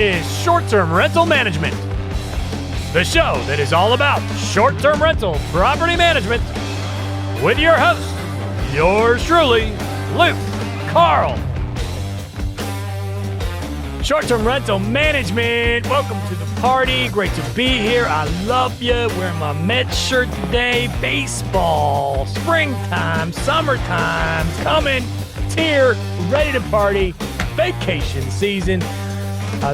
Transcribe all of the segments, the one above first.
is Short-Term Rental Management, the show that is all about short-term rental property management with your host, yours truly, Luke Carl. Short-term rental management, welcome to the party. Great to be here. I love you. Wearing my Mets shirt today. Baseball, springtime, summertime's coming. It's here, ready to party. Vacation season.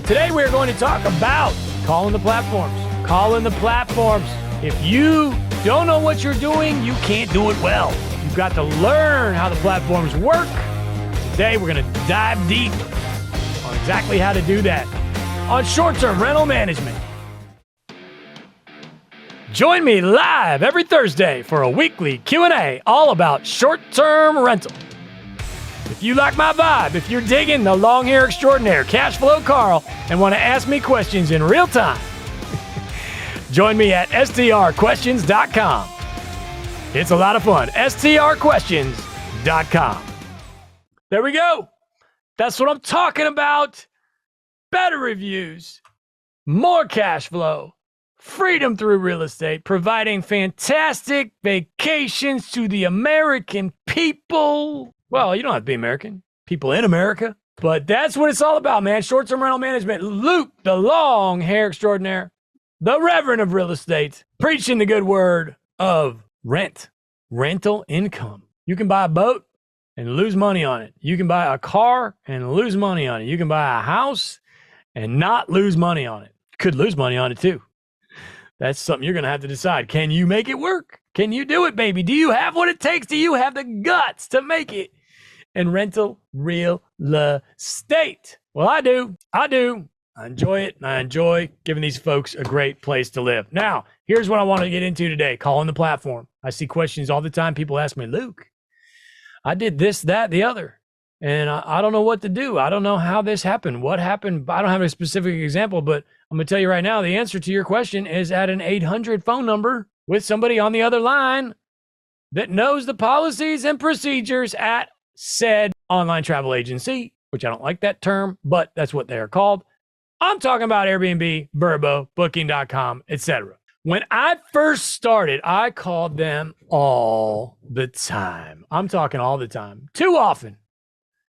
Today we're going to talk about calling the platforms. Calling the platforms. If you don't know what you're doing, you can't do it well. You've got to learn how the platforms work. Today we're going to dive deep on exactly how to do that on short-term rental management. Join me live every Thursday for a weekly Q&A all about short-term rental. If you like my vibe, if you're digging the long hair extraordinaire, Cash Flow Carl, and want to ask me questions in real time, join me at strquestions.com. It's a lot of fun. strquestions.com. There we go. That's what I'm talking about. Better reviews, more cash flow, freedom through real estate, providing fantastic vacations to the American people. Well, you don't have to be American. People in America. But that's what it's all about, man. Short-term rental management. Luke, the long hair extraordinaire, the Reverend of real estate, preaching the good word of rental income. You can buy a boat and lose money on it. You can buy a car and lose money on it. You can buy a house and not lose money on it. You could lose money on it too. That's something you're going to have to decide. Can you make it work? Can you do it, baby? Do you have what it takes? Do you have the guts to make it in rental real estate? Well, I do. I enjoy it, and I enjoy giving these folks a great place to live. Now, here's what I want to get into today, calling the platform. I see questions all the time. People ask me, Luke, I did this, that, the other, and I don't know what to do. I don't know how this happened. What happened? I don't have a specific example, but I'm going to tell you right now, the answer to your question is at an 800 phone number with somebody on the other line that knows the policies and procedures at said online travel agency, which I don't like that term, but that's what they are called. I'm talking about Airbnb, Vrbo, Booking.com, etc. When I first started, I called them all the time. I'm talking all the time. Too often.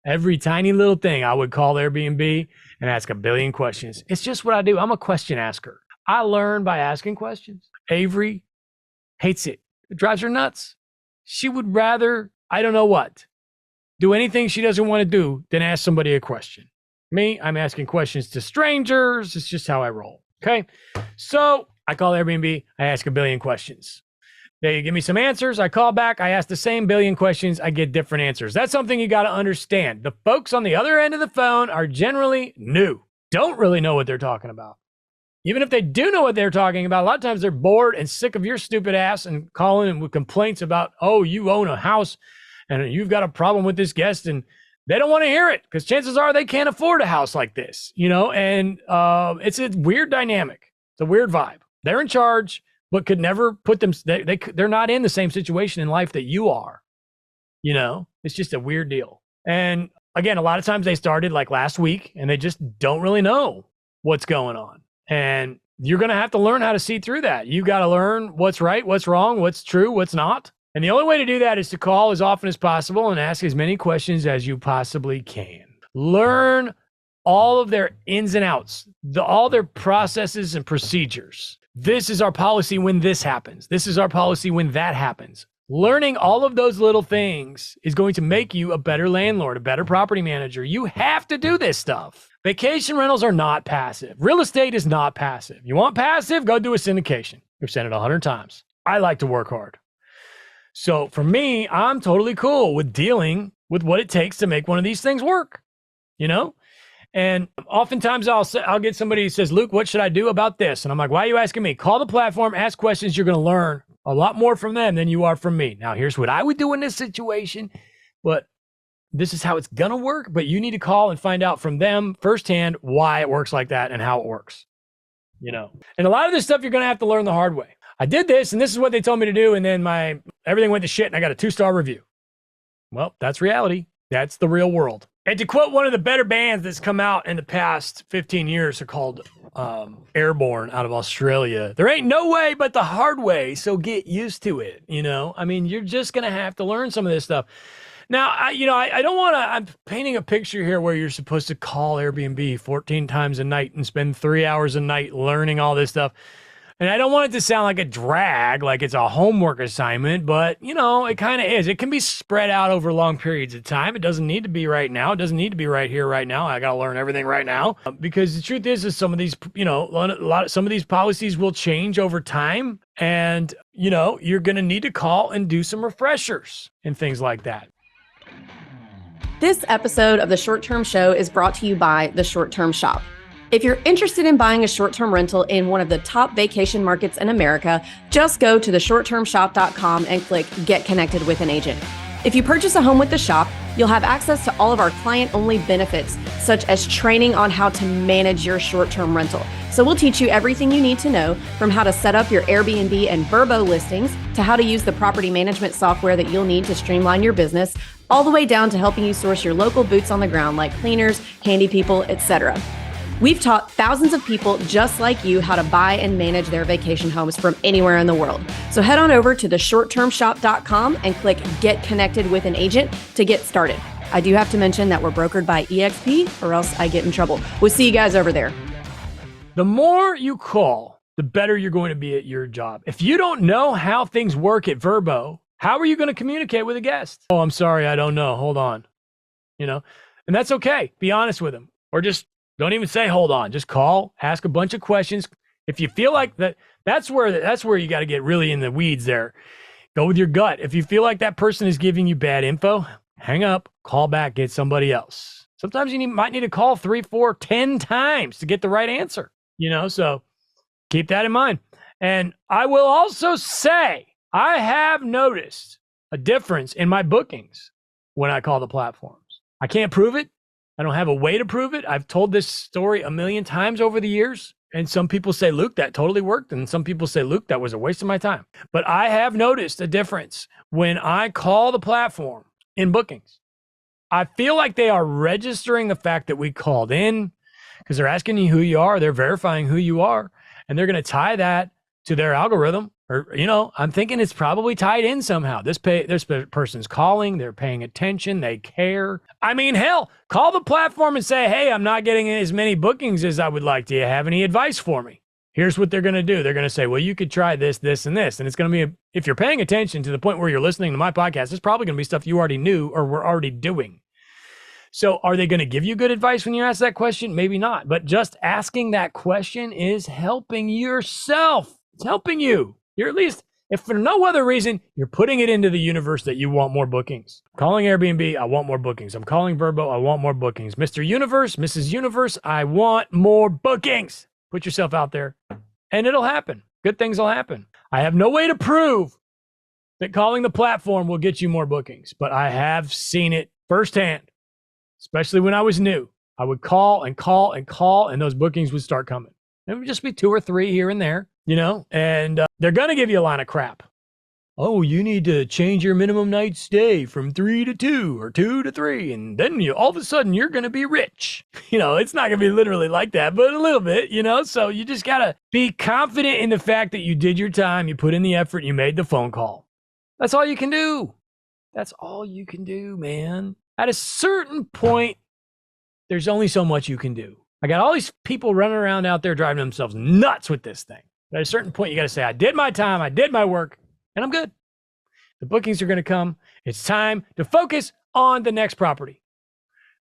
Every tiny little thing I would call Airbnb and ask a billion questions. It's just what I do. I'm a question asker. I learn by asking questions. Avery hates it. It drives her nuts. She would rather, I don't know what, do anything she doesn't want to do than ask somebody a question. Me, I'm asking questions to strangers. It's just how I roll. Okay. So I call Airbnb. I ask a billion questions. They give me some answers. I call back. I ask the same billion questions. I get different answers. That's something you got to understand. The folks on the other end of the phone are generally new, don't really know what they're talking about. Even if they do know what they're talking about, a lot of times they're bored and sick of your stupid ass and calling and with complaints about, oh, you own a house and you've got a problem with this guest, and they don't want to hear it because chances are they can't afford a house like this, and it's a weird dynamic. It's a weird vibe. They're in charge, but could never put them, they're not in the same situation in life that you are. It's just a weird deal. And again, a lot of times they started like last week and they just don't really know what's going on. And you're going to have to learn how to see through that. You got to learn what's right, what's wrong, what's true, what's not. And the only way to do that is to call as often as possible and ask as many questions as you possibly can. Learn all of their ins and outs, all their processes and procedures. This is our policy when this happens. This is our policy when that happens. Learning all of those little things is going to make you a better landlord, a better property manager. You have to do this stuff. Vacation rentals are not passive. Real estate is not passive. You want passive? Go do a syndication. We've said it 100 times. I like to work hard. So for me, I'm totally cool with dealing with what it takes to make one of these things work, And oftentimes I'll get somebody who says, Luke, what should I do about this? And I'm like, why are you asking me? Call the platform, ask questions. You're going to learn a lot more from them than you are from me. Now, here's what I would do in this situation, but this is how it's going to work. But you need to call and find out from them firsthand why it works like that and how it works, And a lot of this stuff you're going to have to learn the hard way. I did this and this is what they told me to do. And then everything went to shit and I got a 2-star review. Well, that's reality. That's the real world. And to quote one of the better bands that's come out in the past 15 years, they're called Airborne out of Australia. There ain't no way but the hard way, so get used to it, you know? I mean, you're just going to have to learn some of this stuff. Now, I don't want to, I'm painting a picture here where you're supposed to call Airbnb 14 times a night and spend 3 hours a night learning all this stuff. And I don't want it to sound like a drag, like it's a homework assignment, but, you know, it kind of is. It can be spread out over long periods of time. It doesn't need to be right now. It doesn't need to be right here, right now. I got to learn everything right now. Because the truth is some of these, you know, some of these policies will change over time. And, you know, you're going to need to call and do some refreshers and things like that. This episode of The Short Term Show is brought to you by The Short Term Shop. If you're interested in buying a short-term rental in one of the top vacation markets in America, just go to theshorttermshop.com and click Get Connected with an Agent. If you purchase a home with the shop, you'll have access to all of our client-only benefits, such as training on how to manage your short-term rental. So we'll teach you everything you need to know, from how to set up your Airbnb and Vrbo listings, to how to use the property management software that you'll need to streamline your business, all the way down to helping you source your local boots on the ground like cleaners, handy people, etc. We've taught thousands of people just like you how to buy and manage their vacation homes from anywhere in the world. So head on over to theshorttermshop.com and click Get Connected with an Agent to get started. I do have to mention that we're brokered by EXP, or else I get in trouble. We'll see you guys over there. The more you call, the better you're going to be at your job. If you don't know how things work at Vrbo, how are you going to communicate with a guest? Oh, I'm sorry, I don't know. Hold on. You know, and that's okay. Be honest with them, or just don't even say, hold on. Just call, ask a bunch of questions. If you feel like that's where you got to get really in the weeds there. Go with your gut. If you feel like that person is giving you bad info, hang up, call back, get somebody else. Sometimes you might need to call 3, 4, 10 times to get the right answer, you know, so keep that in mind. And I will also say, I have noticed a difference in my bookings when I call the platforms. I can't prove it. I don't have a way to prove it. I've told this story a million times over the years. And some people say, Luke, that totally worked. And some people say, Luke, that was a waste of my time. But I have noticed a difference when I call the platform in bookings. I feel like they are registering the fact that we called in, because they're asking you who you are. They're verifying who you are. And they're going to tie that to their algorithm. Or, you know, I'm thinking it's probably tied in somehow. This person's calling, they're paying attention, they care. I mean, hell, call the platform and say, hey, I'm not getting as many bookings as I would like. Do you have any advice for me? Here's what they're going to do. They're going to say, well, you could try this, this, and this. And it's going to be, if you're paying attention to the point where you're listening to my podcast, it's probably going to be stuff you already knew or were already doing. So are they going to give you good advice when you ask that question? Maybe not. But just asking that question is helping yourself. It's helping you. You're at least, if for no other reason, you're putting it into the universe that you want more bookings. Calling Airbnb, I want more bookings. I'm calling Vrbo, I want more bookings. Mr. Universe, Mrs. Universe, I want more bookings. Put yourself out there and it'll happen. Good things will happen. I have no way to prove that calling the platform will get you more bookings, but I have seen it firsthand, especially when I was new. I would call and call and call, and those bookings would start coming. It would just be 2 or 3 here and there, you know, and they're going to give you a line of crap. Oh, you need to change your minimum night stay from 3 to 2 or 2 to 3. And then all of a sudden you're going to be rich. You know, it's not going to be literally like that, but a little bit, you know, so you just got to be confident in the fact that you did your time. You put in the effort. You made the phone call. That's all you can do. That's all you can do, man. At a certain point, there's only so much you can do. I got all these people running around out there driving themselves nuts with this thing. But at a certain point, you got to say, I did my time, I did my work, and I'm good. The bookings are going to come. It's time to focus on the next property.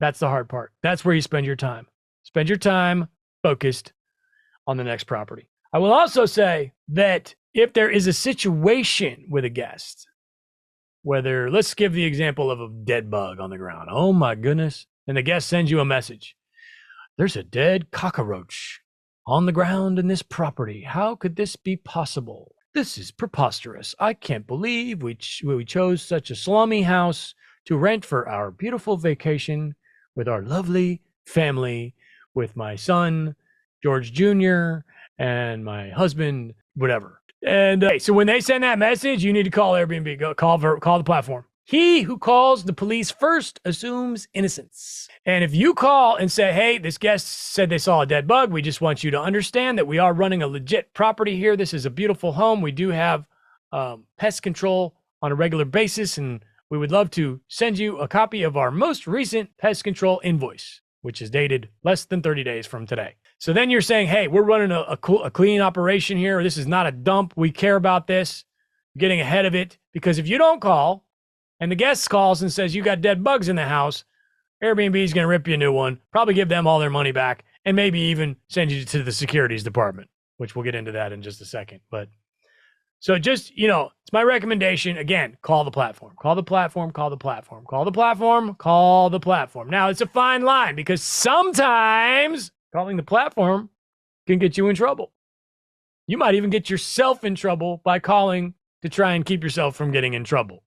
That's the hard part. That's where you spend your time. Spend your time focused on the next property. I will also say that if there is a situation with a guest, whether, let's give the example of a dead bug on the ground. Oh my goodness. And the guest sends you a message. There's a dead cockroach on the ground in this property. How could this be possible? This is preposterous. I can't believe we chose such a slummy house to rent for our beautiful vacation with our lovely family, with my son, George Jr., and my husband, whatever. And so when they send that message, you need to call Airbnb, call the platform. He who calls the police first assumes innocence. And if you call and say, hey, this guest said they saw a dead bug, we just want you to understand that we are running a legit property here. This is a beautiful home. We do have pest control on a regular basis, and we would love to send you a copy of our most recent pest control invoice, which is dated less than 30 days from today. So then you're saying, hey, we're running a clean operation here. This is not a dump. We care about this. Getting ahead of it, because if you don't call and the guest calls and says you got dead bugs in the house, Airbnb is going to rip you a new one, probably give them all their money back, and maybe even send you to the securities department, which we'll get into that in just a second. But so just, it's my recommendation. Again, call the platform, call the platform, call the platform, call the platform, call the platform. Now, it's a fine line because sometimes calling the platform can get you in trouble. You might even get yourself in trouble by calling to try and keep yourself from getting in trouble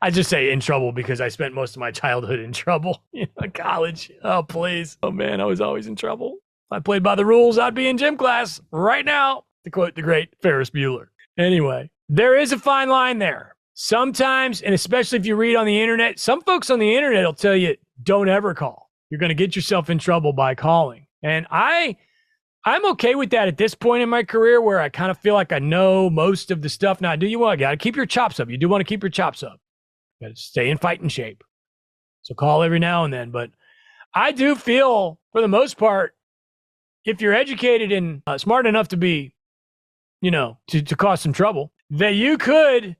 I just say in trouble because I spent most of my childhood in trouble, college. Oh, please. Oh man, I was always in trouble. If I played by the rules, I'd be in gym class right now, to quote the great Ferris Bueller. Anyway, there is a fine line there. Sometimes, and especially if you read on the internet, some folks on the internet will tell you, don't ever call. You're going to get yourself in trouble by calling. And I'm okay with that at this point in my career where I kind of feel like I know most of the stuff. Now, you got to keep your chops up. You do want to keep your chops up. You got to stay in fighting shape. So call every now and then. But I do feel, for the most part, if you're educated and smart enough to be, to cause some trouble, that you could,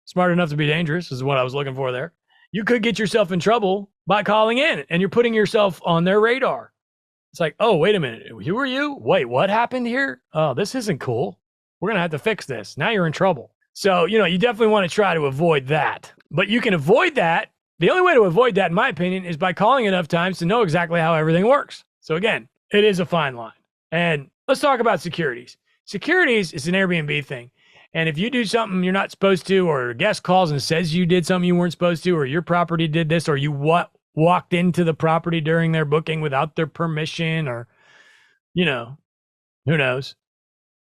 smart enough to be dangerous is what I was looking for there. You could get yourself in trouble by calling in, and you're putting yourself on their radar. It's like, oh, wait a minute. Who are you? Wait, what happened here? Oh, this isn't cool. We're going to have to fix this. Now you're in trouble. So, you definitely want to try to avoid that. But you can avoid that. The only way to avoid that, in my opinion, is by calling enough times to know exactly how everything works. So again, it is a fine line. And let's talk about securities. Securities is an Airbnb thing. And if you do something you're not supposed to, or a guest calls and says you did something you weren't supposed to, or your property did this, or you walked into the property during their booking without their permission, or, who knows,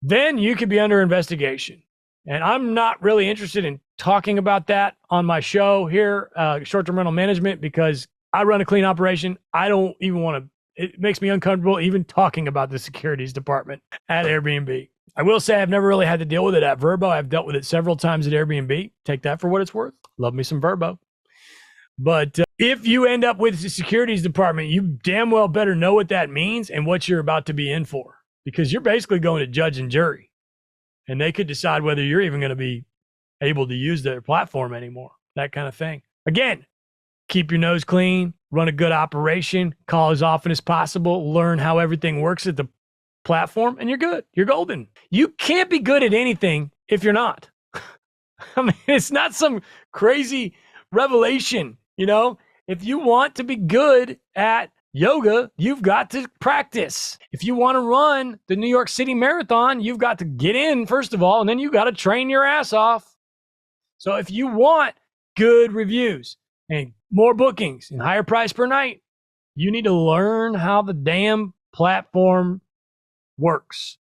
then you could be under investigation. And I'm not really interested in talking about that on my show here, Short-Term Rental Management, because I run a clean operation. I don't even want to, it makes me uncomfortable even talking about the securities department at Airbnb. I will say I've never really had to deal with it at Vrbo. I've dealt with it several times at Airbnb. Take that for what it's worth. Love me some Vrbo. But if you end up with the securities department, you damn well better know what that means and what you're about to be in for, because you're basically going to judge and jury, and they could decide whether you're even going to be able to use their platform anymore, that kind of thing. Again, keep your nose clean, run a good operation, call as often as possible, learn how everything works at the platform, and you're good. You're golden. You can't be good at anything if you're not. I mean, it's not some crazy revelation. If you want to be good at yoga, you've got to practice. If you want to run the New York City Marathon, you've got to get in, first of all, and then you've got to train your ass off. So if you want good reviews and more bookings and higher price per night, you need to learn how the damn platform works.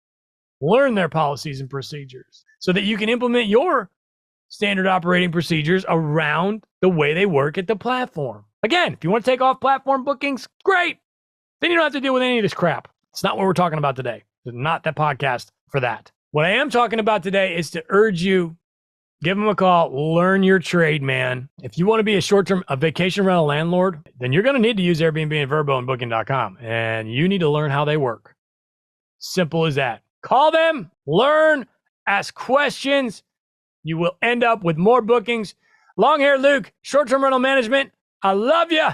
Learn their policies and procedures so that you can implement your standard operating procedures around the way they work at the platform. Again, if you want to take off platform bookings, great. Then you don't have to deal with any of this crap. It's not what we're talking about today. It's not that podcast for that. What I am talking about today is to urge you, give them a call, learn your trade, man. If you want to be a vacation rental landlord, then you're going to need to use Airbnb and Vrbo and Booking.com, and you need to learn how they work. Simple as that. Call them, learn, ask questions. You will end up with more bookings. Long hair Luke, Short-Term Rental Management. I love you.